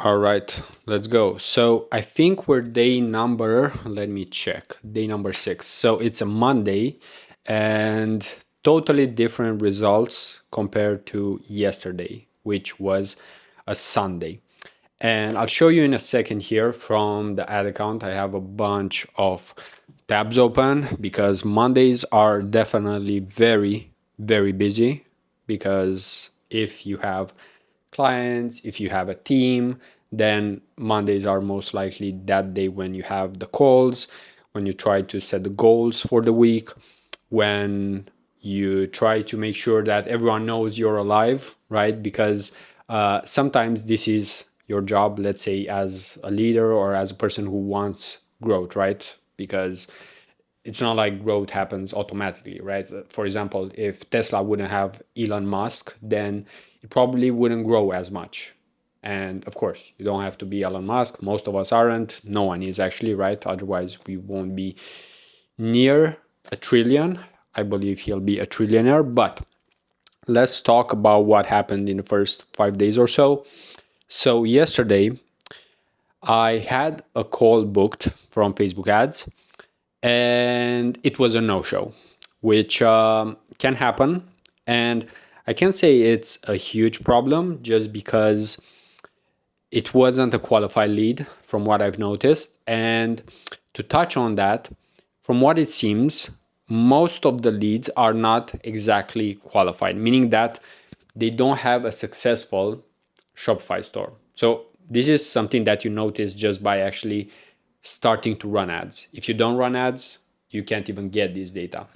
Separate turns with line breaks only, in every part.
All right, let's go. So I think we're day number, let me check, day number 6. So it's a Monday and totally different results compared to yesterday, which was a Sunday. And I'll show you in a second here from the ad account. I have a bunch of tabs open because Mondays are definitely very, very busy because if you have clients, if you have a team, then Mondays are most likely that day when you have the calls, when you try to set the goals for the week, when you try to make sure that everyone knows you're alive, right? Because sometimes this is your job, let's say, as a leader or as a person who wants growth, right? Because it's not like growth happens automatically, right? For example, if Tesla wouldn't have Elon Musk, then it probably wouldn't grow as much. And of course, you don't have to be Elon Musk. Most of us aren't. No one is actually, right? Otherwise, we won't be near a trillion. I believe he'll be a trillionaire. But let's talk about what happened in the first 5 days or so. So, yesterday, I had a call booked from Facebook ads and it was a no-show, which can happen. And I can't say it's a huge problem just because it wasn't a qualified lead from what I've noticed. And to touch on that, from what it seems, most of the leads are not exactly qualified, meaning that they don't have a successful Shopify store. So this is something that you notice just by actually starting to run ads. If you don't run ads, you can't even get this data.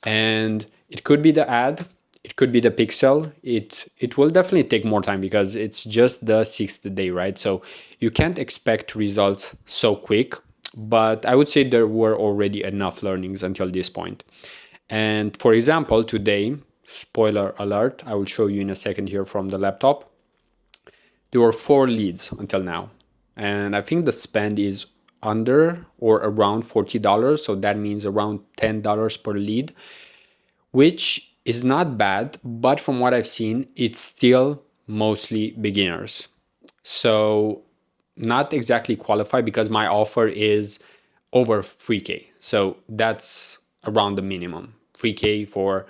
And it could be the ad, it could be the pixel. It will definitely take more time because it's just the 6th day, right? So you can't expect results so quick, but I would say there were already enough learnings until this point. And for example, today, spoiler alert, I will show you in a second here from the laptop, there were 4 leads until now. And I think the spend is under or around $40. So that means around $10 per lead, which is not bad. But from what I've seen, it's still mostly beginners. So not exactly qualified because my offer is over 3K. So that's around the minimum. 3K for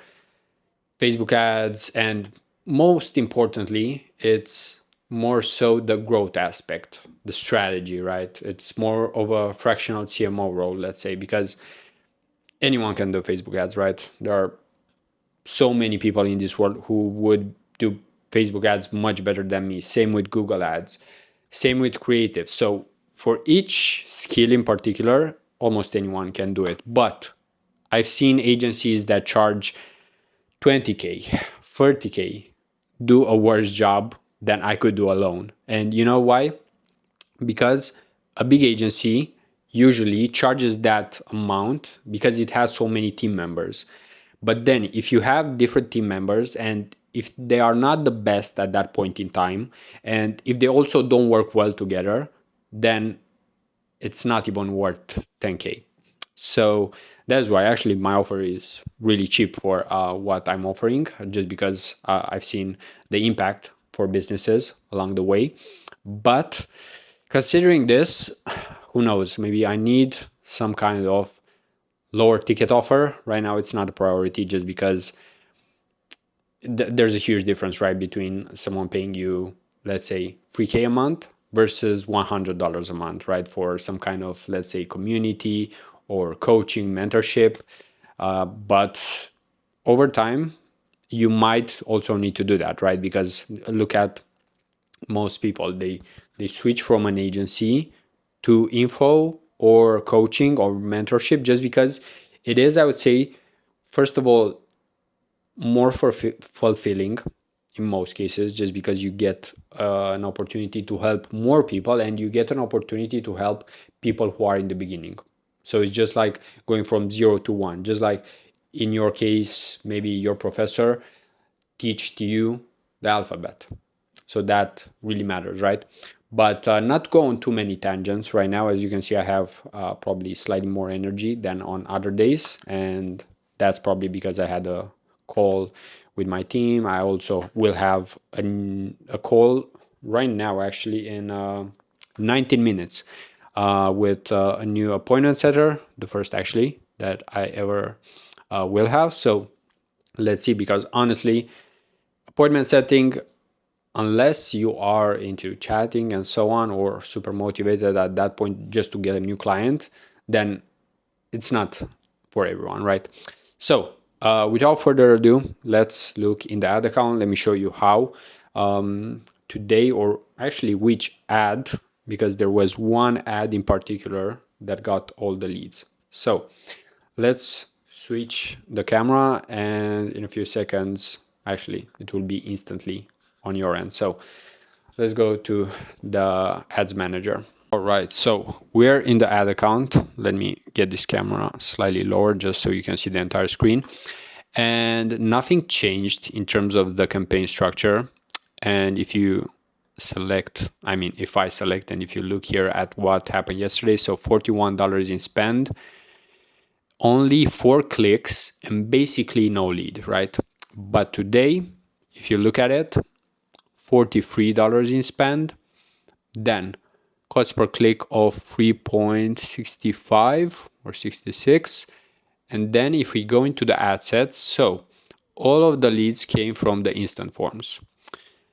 Facebook ads, and most importantly, it's more so the growth aspect, the strategy, right? It's more of a fractional CMO role, let's say, because anyone can do Facebook ads, right? There are so many people in this world who would do Facebook ads much better than me. Same with Google ads, same with creative. So for each skill in particular, almost anyone can do it. But I've seen agencies that charge 20K, 30K, do a worse job than I could do alone. And you know why? Because a big agency usually charges that amount because it has so many team members. But then if you have different team members and if they are not the best at that point in time, and if they also don't work well together, then it's not even worth 10K. So that's why actually my offer is really cheap for what I'm offering, just because I've seen the impact for businesses along the way. But considering this, who knows, maybe I need some kind of lower ticket offer. Right now, it's not a priority just because there's a huge difference, right, between someone paying you, let's say, 3K a month versus $100 a month, right, for some kind of, let's say, community or coaching, mentorship. But over time, you might also need to do that, right? Because look at most people, they switch from an agency to info or coaching or mentorship just because it is, I would say, first of all, more fulfilling in most cases, just because you get an opportunity to help more people and you get an opportunity to help people who are in the beginning. So it's just like going from 0 to 1, just like in your case, maybe your professor teach to you the alphabet. So that really matters, right? But not go on too many tangents right now. As you can see, I have probably slightly more energy than on other days. And that's probably because I had a call with my team. I also will have a call right now, actually, in 19 minutes with a new appointment setter, the first actually that I ever will have. So let's see, because honestly, appointment setting, unless you are into chatting and so on, or super motivated at that point just to get a new client, then it's not for everyone, right? So without further ado, let's look in the ad account. Let me show you how today, or actually which ad, because there was one ad in particular that got all the leads. So let's switch the camera, and in a few seconds, actually, it will be instantly on your end. So let's go to the ads manager. All right, so we're in the ad account. Let me get this camera slightly lower just so you can see the entire screen. And nothing changed in terms of the campaign structure. And if you select, I mean, if I select, and if you look here at what happened yesterday, so $41 in spend, only 4 clicks, and basically no lead, right? But today, if you look at it, $43 in spend, then cost per click of 3.65 or 66. And then if we go into the ad sets, so all of the leads came from the instant forms.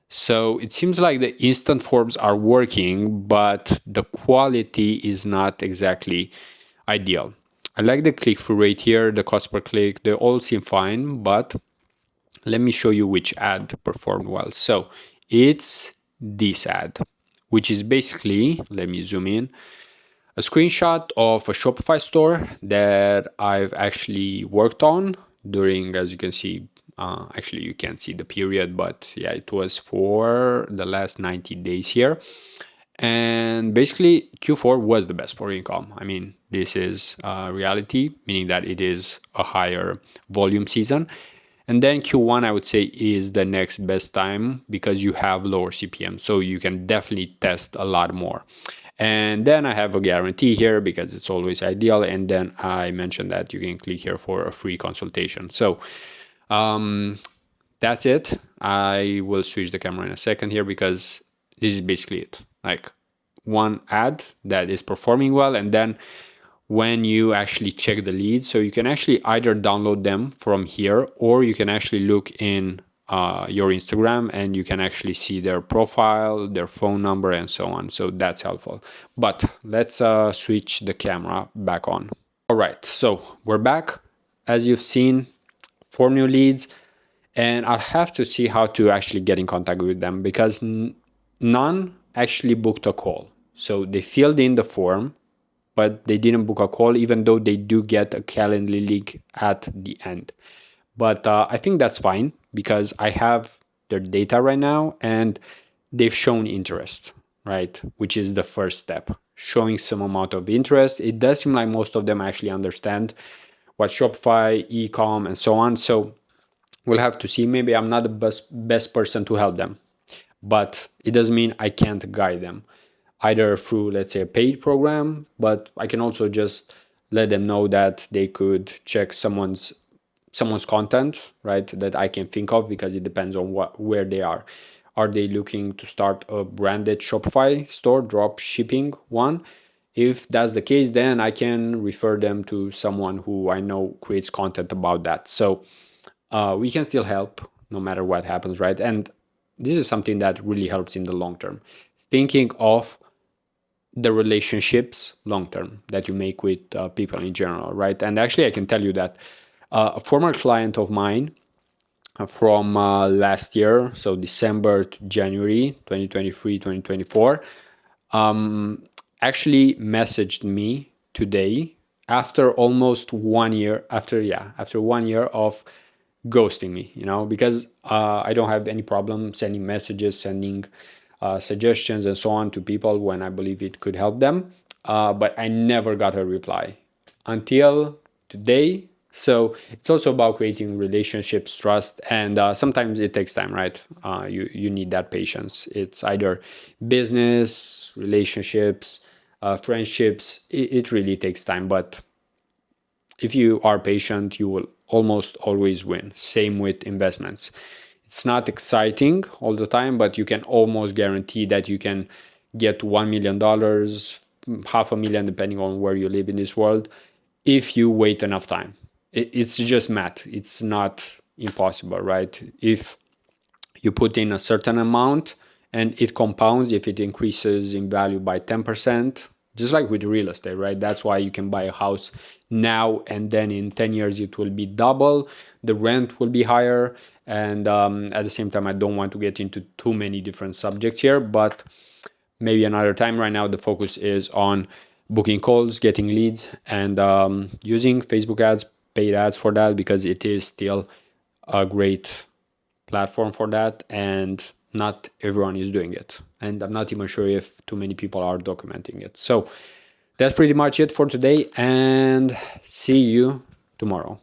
So it seems like the instant forms are working, but the quality is not exactly ideal. I like the click-through rate here, the cost per click, they all seem fine, but let me show you which ad performed well. So it's this ad, which is basically, let me zoom in, a screenshot of a Shopify store that I've actually worked on during, as you can see, actually you can't see the period, but yeah, it was for the last 90 days here. And basically Q4 was the best for eCom. I mean, this is reality, meaning that it is a higher volume season. And then Q1, I would say, is the next best time because you have lower CPM. So you can definitely test a lot more. And then I have a guarantee here because it's always ideal. And then I mentioned that you can click here for a free consultation. So that's it. I will switch the camera in a second here because this is basically it. Like one ad that is performing well, and then when you actually check the leads, so you can actually either download them from here, or you can actually look in your Instagram and you can actually see their profile, their phone number, and so on. So that's helpful. But let's switch the camera back on. All right, so we're back. As you've seen, 4 new leads, and I'll have to see how to actually get in contact with them because none actually booked a call. So they filled in the form, but they didn't book a call, even though they do get a Calendly link at the end. But I think that's fine because I have their data right now and they've shown interest, right? Which is the first step, showing some amount of interest. It does seem like most of them actually understand what Shopify, eCom, and so on. So we'll have to see. Maybe I'm not the best person to help them, but it doesn't mean I can't guide them either through, let's say, a paid program, but I can also just let them know that they could check someone's content, right, that I can think of, because it depends on where they are. Are they looking to start a branded Shopify store, drop shipping one? If that's the case, then I can refer them to someone who I know creates content about that. So we can still help no matter what happens, right? And this is something that really helps in the long term. Thinking of the relationships long term that you make with people in general, right? And actually, I can tell you that a former client of mine from last year, so December to January 2023, 2024, actually messaged me today after almost 1 year, after 1 year of ghosting me, because I don't have any problem sending messages, sending suggestions and so on to people when I believe it could help them. But I never got a reply until today. So it's also about creating relationships, trust, and sometimes it takes time, right? You need that patience. It's either business, relationships, friendships. It really takes time, but if you are patient, you will almost always win. Same with investments. It's not exciting all the time, but you can almost guarantee that you can get $1 million, $500,000, depending on where you live in this world, if you wait enough time. It's just math. It's not impossible, right? If you put in a certain amount and it compounds, if it increases in value by 10%, just like with real estate, right? That's why you can buy a house now and then in 10 years it will be double, the rent will be higher. And at the same time, I don't want to get into too many different subjects here, but maybe another time. Right now the focus is on booking calls, getting leads, and using Facebook ads, paid ads for that, because it is still a great platform for that, and not everyone is doing it, and I'm not even sure if too many people are documenting it. So that's pretty much it for today, and see you tomorrow.